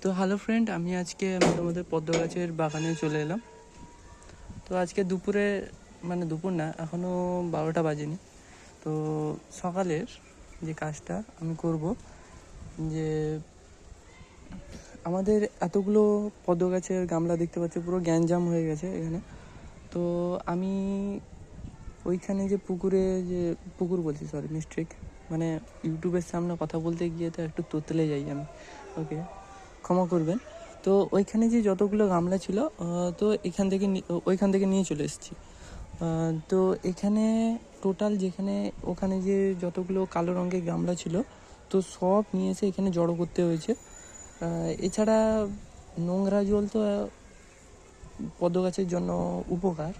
তো hello friend, আমি তোমাদের পদ্ম গাছের বাগানে চলে এলাম। তো আজকে দুপুরে, মানে দুপুর না, এখনও 12টা বাজেনি। তো সকালের যে কাজটা আমি করব, যে আমাদের এতগুলো পদ্ম গাছের গামলা দেখতে পাচ্ছি, পুরো গ্যাঞ্জাম হয়ে গেছে এখানে। তো আমি ওইখানে যে পুকুর বলছি, সরি মিস্টেক, মানে ইউটিউবের সামনে কথা বলতে গিয়ে তো একটু তোতলে যাই আমি, ওকে ক্ষমা করবেন। তো ওইখানে যে যতগুলো গামলা ছিল, তো ওইখান থেকে নিয়ে চলে এসেছি। তো এখানে টোটাল ওখানে যে যতগুলো কালো রঙের গামলা ছিল, তো সব নিয়ে এসে এখানে জড়ো করতে হয়েছে। এছাড়া নোংরা জল তো পদ্ম গাছের জন্য উপকার,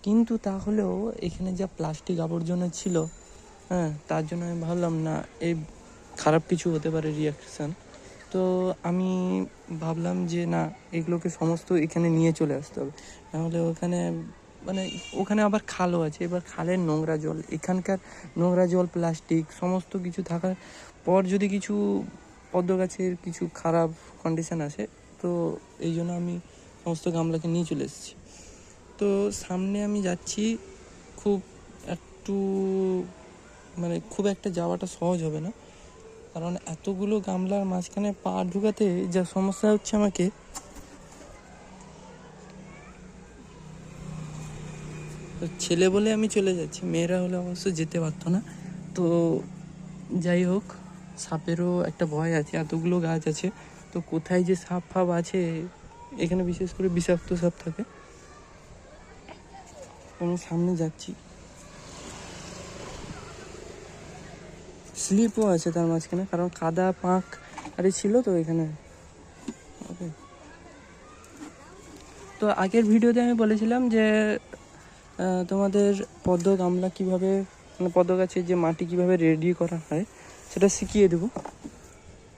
কিন্তু তাহলেও এখানে যা প্লাস্টিক আবর্জনা ছিল, তার জন্য আমি ভাবলাম না এই খারাপ কিছু হতে পারে রিয়াকশান। তো আমি ভাবলাম যে না, এগুলোকে সমস্ত এখানে নিয়ে চলে আসতে হবে, নাহলে ওখানে আবার খালও আছে। এবার খালের নোংরা জল, এখানকার নোংরা জল, প্লাস্টিক সমস্ত কিছু থাকার পর যদি কিছু পদ্ম গাছের কিছু খারাপ কন্ডিশান আসে, তো এই জন্য আমি সমস্ত গামলাকে নিয়ে চলে এসেছি। তো সামনে আমি যাচ্ছি, খুব একটা যাওয়াটা সহজ হবে না, কারণ এতগুলো গামলার মাঝখানে পা ঢুকাতে যা সমস্যা হচ্ছে আমাকে। তো ছেলে বলে আমি চলে যাচ্ছি, মেয়েরা হলে অবশ্য যেতে পারতো না। তো যাই হোক, সাপেরও একটা ভয় আছে, এতগুলো গাছ আছে, তো কোথায় যে সাপ ফাপ আছে, এখানে বিশেষ করে বিষাক্ত সাপ থাকে। আমি সামনে যাচ্ছি, স্লিপও আছে তার মাঝখানে, কারণ কাদা পাঁক আরে ছিল তো এখানে। ওকে, তো আগের ভিডিওতে আমি বলেছিলাম যে তোমাদের পদ্ম গামলা কীভাবে, মানে পদ্ম গাছের যে মাটি কীভাবে রেডি করা হয় সেটা শিখিয়ে দেবো।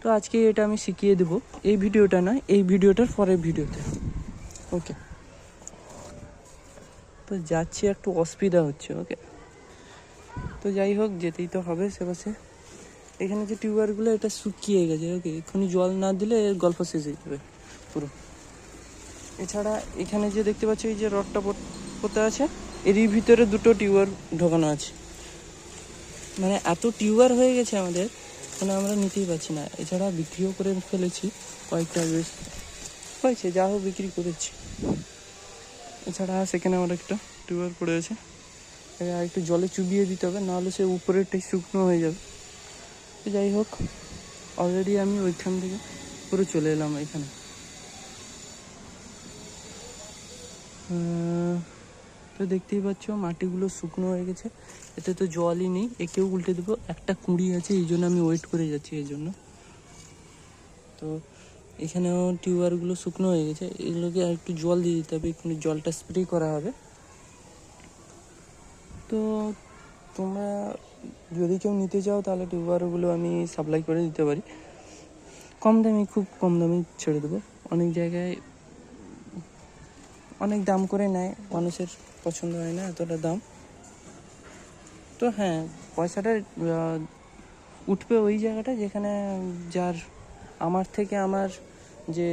তো আজকে এটা আমি শিখিয়ে দেবো, এই ভিডিওটা নয়, এই ভিডিওটার পরের ভিডিওতে। ওকে, তো যাচ্ছি, একটু অসুবিধা হচ্ছে। ওকে, তো যাই হোক, যেতেই তো হবে সে পাশে। এখানে যে টিউবওয়েলগুলো, এটা শুকিয়ে গেছে। ওকে, এক্ষুনি জল না দিলে এর গল্প শেষ হয়ে যাবে পুরো। এছাড়া এখানে যে দেখতে পাচ্ছি, এই যে রডটা পোতা আছে, এরই ভিতরে দুটো টিউবওয়েল ঢোকানো আছে। মানে এত টিউবওয়েল হয়ে গেছে আমাদের, মানে আমরা নিতেই পারছি না। এছাড়া বিক্রিও করে ফেলেছি কয়েকটা, বেশ হয়েছে, যা হোক বিক্রি করেছি। এছাড়া সেখানে আমার একটা টিউবওয়েল পড়ে আছে, আর একটু জলে চুবিয়ে দিতে হবে, নাহলে সে উপরেরটাই শুকনো হয়ে যাবে। তো যাই হোক, অলরেডি আমি ওইখান থেকে পুরো চলে এলাম এখানে। তো দেখতেই পাচ্ছ মাটিগুলো শুকনো হয়ে গেছে, এতে তো জলই নেই, একেও উল্টে দেবো। একটা কুঁড়ি আছে, এই জন্য আমি ওয়েট করে যাচ্ছি এই জন্য। তো এখানেও টিউবওয়েলগুলো শুকনো হয়ে গেছে, এগুলোকে আর একটু জল দিয়ে দিতে হবে, একটু জলটা স্প্রে করা হবে। তো তোমরা যদি কেউ নিতে চাও, তাহলে টিউবওয়েলগুলো আমি সাপ্লাই করে দিতে পারি কম দামে, খুব কম দামে ছেড়ে দেবো। অনেক জায়গায় অনেক দাম করে নেয়, মানুষের পছন্দ হয় না এতটা দাম। তো হ্যাঁ, পয়সাটা উঠবে ওই জায়গাটা যেখানে আমার যে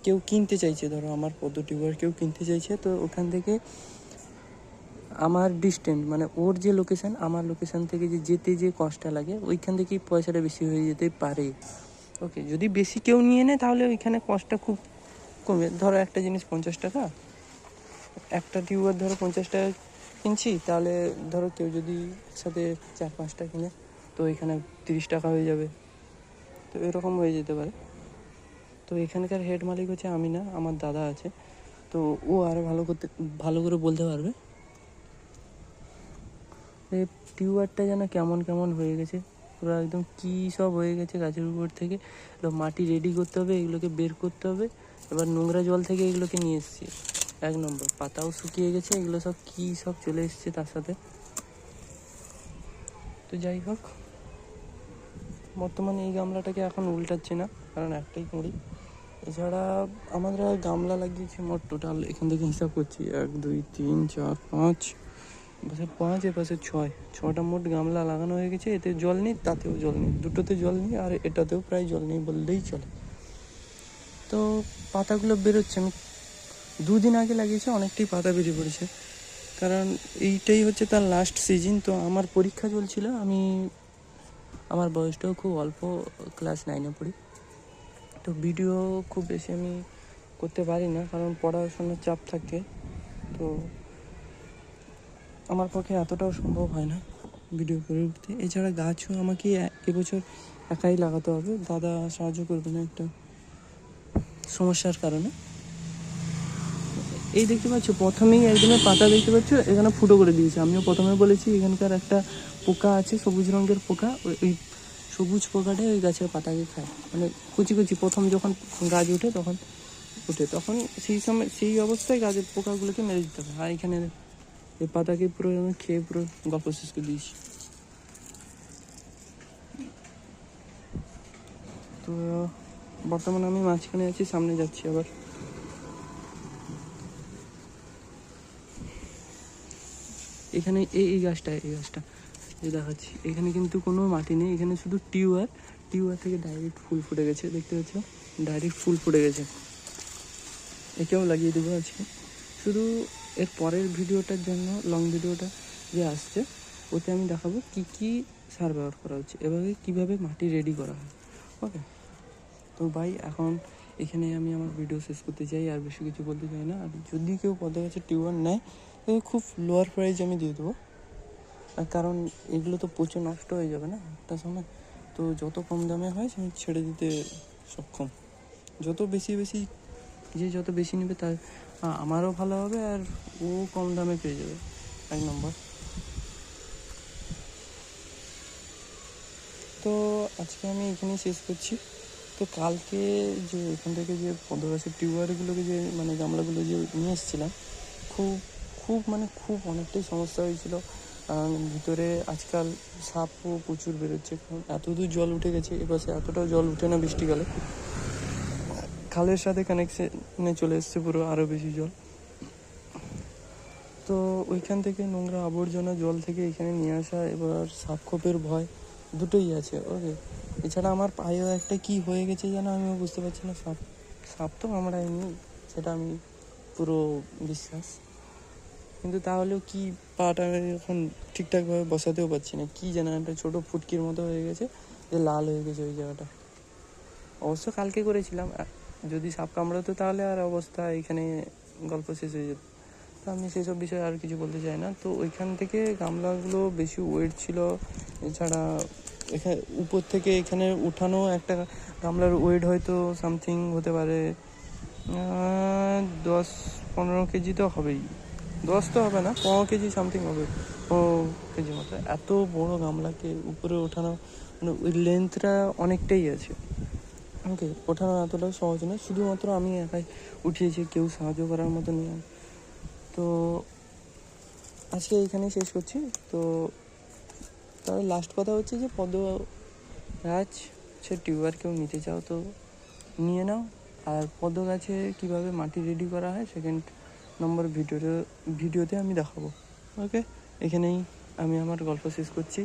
কেউ কিনতে চাইছে, ধরো আমার পদ্ম টিউবওয়েল কেউ কিনতে চাইছে, তো ওখান থেকে আমার ডিস্টেন্স, মানে ওর যে লোকেশান, আমার লোকেশান থেকে যে যেতে যে কষ্টটা লাগে, ওইখান থেকেই পয়সাটা বেশি হয়ে যেতে পারে। ওকে, যদি বেশি কেউ নিয়ে নেয় তাহলে ওইখানে কষ্টটা খুব কমবে। ধরো একটা জিনিস 50 টাকা, একটা টিউবওয়েল ধরো 50 টাকা কিনছি, তাহলে ধরো কেউ যদি সাথে 4-5টা কিনে, তো এখানে 30 টাকা হয়ে যাবে। তো এরকম হয়ে যেতে পারে। তো এখানকার হেড মালিক হচ্ছে আমি না, আমার দাদা আছে, তো ও আরও ভালো করে বলতে পারবে। এই টিউবওয়েলটা যেন কেমন কেমন হয়ে গেছে, পুরো একদম কী সব হয়ে গেছে গাছের উপর থেকে। মাটি রেডি করতে হবে, এগুলোকে বের করতে হবে। এবার নোংরা জল থেকে এগুলোকে নিয়ে এসেছি, 1 নম্বর। পাতাও শুকিয়ে গেছে, এগুলো সব কী সব চলে এসছে তার সাথে। তো যাই হোক, বর্তমানে এই গামলাটাকে এখন উল্টাচ্ছি না, কারণ একটাই কুঁড়ি। এছাড়া আমাদের গামলা লাগিয়েছি মোট টোটাল, এখান থেকে হিসাব করছি 1 2 3 4 5, পাশে 5, এপাশে 6টা মোট গামলা লাগানো হয়ে গেছে। এতে জল নেই, তাতেও জল নেই, দুটোতে জল নেই, আর এটাতেও প্রায় জল নেই বললেই চলে। তো পাতাগুলো বেরোচ্ছে, আমি 2 দিন আগে লাগিয়েছি, অনেকটাই পাতা বেরিয়ে পড়েছে, কারণ এইটাই হচ্ছে তার লাস্ট সিজন। তো আমার পরীক্ষা চলছিল, আমার বয়সটাও খুব অল্প, ক্লাস 9-এ পড়ি। তো ভিডিও খুব বেশি আমি করতে পারি না, কারণ পড়াশোনার চাপ থাকে। তো আমার পক্ষে এতটাও সম্ভব হয় না ভিডিও করে উঠতে। এছাড়া গাছও আমাকে এবছর একাই লাগাতে হবে, দাদা সাহায্য করবে না একটা সমস্যার কারণে। এই দেখতে পাচ্ছ, প্রথমেই একদমই পাতা দেখতে পাচ্ছ, এখানে ফুটো করে দিয়েছে। আমিও প্রথমে বলেছি এখানকার একটা পোকা আছে, সবুজ রঙের পোকা, ওই সবুজ পোকাটাই ওই গাছের পাতাকে খায়। মানে কুচি কুচি প্রথম যখন গাছ ওঠে তখন সেই সময় সেই অবস্থায় গাছের পোকাগুলোকে মেরে দিতে হবে। আর এখানে এই পাতাকে পুরো খেয়ে পুরো গল্প শেষ করে দিয়েছি। তো বর্তমানে আমি মাঝখানে আছি, সামনে যাচ্ছি আবার। এখানে এই গাছটা এই দেখাচ্ছি, এখানে কিন্তু কোনো মাটি নেই, এখানে শুধু টিউবার থেকে ডাইরেক্ট ফুল ফুটে গেছে, দেখতে পাচ্ছ, ডাইরেক্ট ফুল ফুটে গেছে। একেও লাগিয়ে দেবো আজকে। শুধু এর পরের ভিডিওটার জন্য, লং ভিডিওটা যে আসছে, ওতে আমি দেখাবো কি সার ব্যবহার করা হচ্ছে, এভাবে কীভাবে মাটি রেডি করা হয়। ওকে, তো ভাই এখন এখানে আমি আমার ভিডিও শেষ করতে চাই, আর বেশি কিছু বলতে চাই না। আর যদি কেউ পদ্মা গাছের টিউবার নেয়, তাহলে খুব লোয়ার প্রাইস আমি দিয়ে দেবো, কারণ এগুলো তো প্রচুর নষ্ট হয়ে যাবে না একটা সময়। তো যত কম দামে হয় আমি ছেড়ে দিতে সক্ষম। যত বেশি যত বেশি নেবে তার আমারও ভালো হবে, আর ও কম দামে পেয়ে যাবে, 1 নম্বর। তো আজকে আমি এখানেই শেষ করছি। তো কালকে যে এখান থেকে যে পদ্ম গাছের টিউবারগুলোকে যে মানে গামলাগুলো যে নিয়ে এসেছিলাম, খুব অনেকটাই সমস্যা হয়েছিল। ভিতরে আজকাল সাপও প্রচুর বেরোচ্ছে, কারণ এত দূর জল উঠে গেছে। এপাশে এতটাও জল উঠে না বৃষ্টিকালে, খালের সাথে কানেকশনে চলে এসছে পুরো, আরও বেশি জল। তো ওইখান থেকে নোংরা আবর্জনা জল থেকে এখানে নিয়ে আসা, এবার সাপ খোপের ভয় দুটোই আছে। ওকে, এছাড়া আমার পায়েও একটা কি হয়ে গেছে যেন, আমিও বুঝতে পারছি না। সাপ তো কামড়ায়নি, সেটা আমি পুরো বিশ্বাস, কিন্তু তাহলেও কি পাটা এখন ঠিকঠাকভাবে বসাতেও পারছি না, কি যেন একটা ছোটো ফুটকির মতো হয়ে গেছে, যে লাল হয়ে গেছে ওই জায়গাটা। অবশ্য কালকে করেছিলাম, যদি সাপ কামড়াতো তাহলে আর অবস্থা এখানে গল্প শেষ হয়ে যেত। তো আমি সেসব বিষয়ে আর কিছু বলতে চাই না। তো ওইখান থেকে গামলাগুলো বেশি ওয়েট ছিল, এছাড়া এখানে উপর থেকে এখানে উঠানো একটা গামলার ওয়েট হয়তো সামথিং হতে পারে 10-15 কেজি তো হবেই, 10 তো হবে না, 15 কেজি সামথিং হবে, 15 কেজি মতো। এত বড় গামলাকে উপরে ওঠানো, মানে ওই লেন্থটা অনেকটাই আছে। ওকে, ওঠানো এতটাও সহজ নয়, শুধুমাত্র আমি একাই উঠিয়েছি, কেউ সাহায্য করার মতো নেই। তো আজকে এইখানেই শেষ করছি। তো তাহলে লাস্ট কথা হচ্ছে যে পদ্ম গাছ সে টিউবার কেউ নিতে চাও তো নিয়ে নাও। আর পদ্ম গাছে কীভাবে মাটি রেডি করা হয় সেকেন্ড নম্বর ভিডিওতে আমি দেখাবো। ওকে, এখানেই আমি আমার গল্প শেষ করছি।